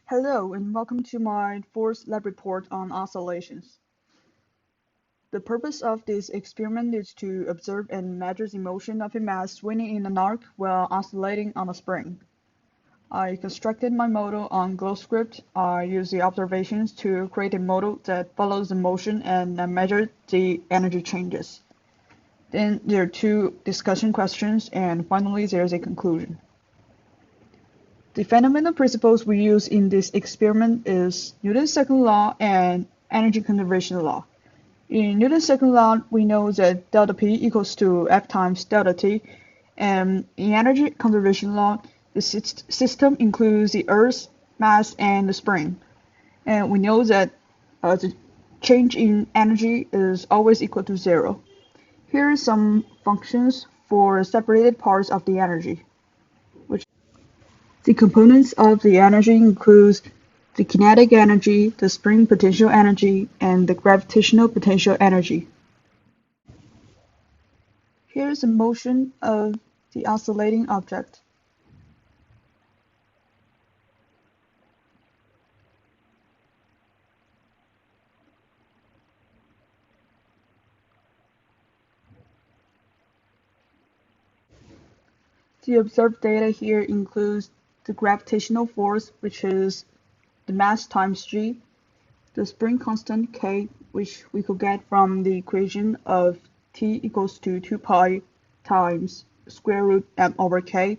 Hello and welcome to my fourth lab report on oscillations. The purpose of this experiment is to observe and measure the motion of a mass swinging in an arc while oscillating on a spring. I constructed my model on GlowScript. I used the observations to create a model that follows the motion and measured the energy changes. Then there are two discussion questions, and finally there is a conclusion. The fundamental principles we use in this experiment is Newton's second law and energy conservation law. In Newton's second law, we know that delta P equals to F times delta T, and in energy conservation law, the system includes the Earth's mass and the spring. And we know that the change in energy is always equal to zero. Here are some functions for separated parts of the energy. The components of the energy include the kinetic energy, the spring potential energy, and the gravitational potential energy. Here is the motion of the oscillating object. The observed data here includes the gravitational force, which is the mass times g, the spring constant k, which we could get from the equation of T equals to 2 pi times square root m over k,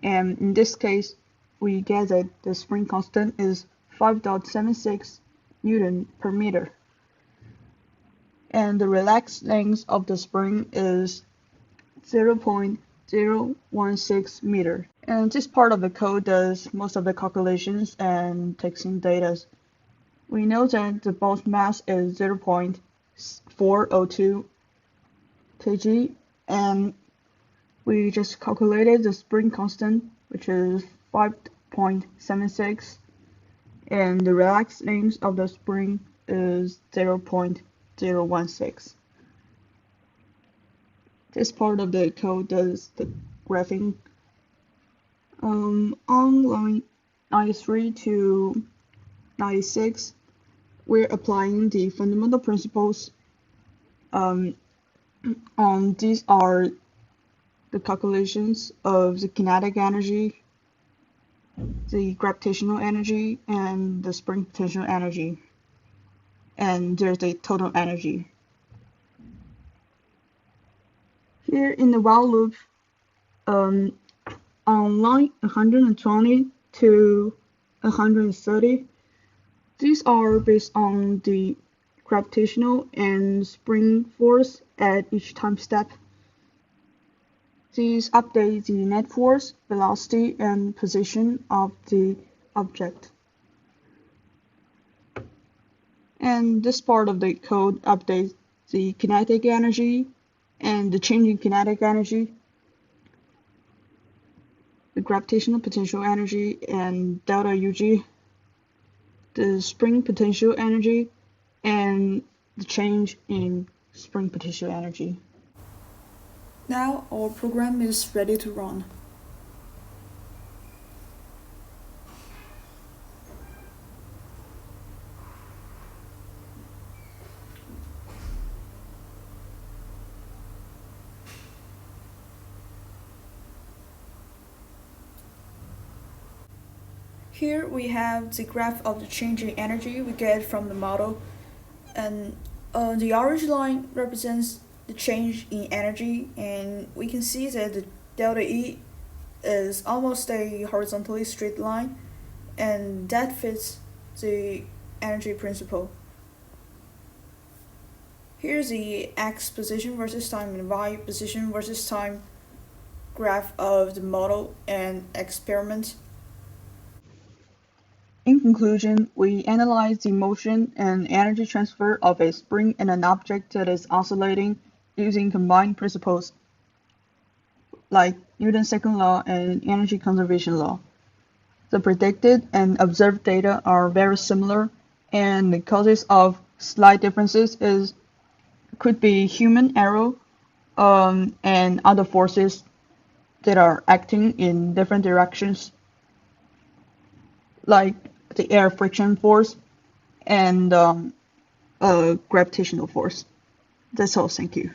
and in this case we get that the spring constant is 5.76 Newton per meter, and the relaxed length of the spring is 0.016 meter. And this part of the code does most of the calculations and takes in data. We know that the bulk mass is 0.402 kg, and we just calculated the spring constant, which is 5.76, and the relaxed length of the spring is 0.016. This part of the code does the graphing. On line 93 to 96, we're applying the fundamental principles. These are the calculations of the kinetic energy, the gravitational energy, and the spring potential energy. And there's the total energy. Here in the while loop, on line 120 to 130, these are based on the gravitational and spring force at each time step. These update the net force, velocity, and position of the object. And this part of the code updates the kinetic energy and the change in kinetic energy, the gravitational potential energy and delta UG, the spring potential energy, and the change in spring potential energy. Now our program is ready to run. Here we have the graph of the change in energy we get from the model, and the orange line represents the change in energy, and we can see that the delta E is almost a horizontally straight line, and that fits the energy principle. Here's the x position versus time and y position versus time graph of the model and experiment. In conclusion, we analyze the motion and energy transfer of a spring and an object that is oscillating using combined principles like Newton's second law and energy conservation law. The predicted and observed data are very similar, and the causes of slight differences could be human error and other forces that are acting in different directions. Like the air friction force, and gravitational force. That's all. Thank you.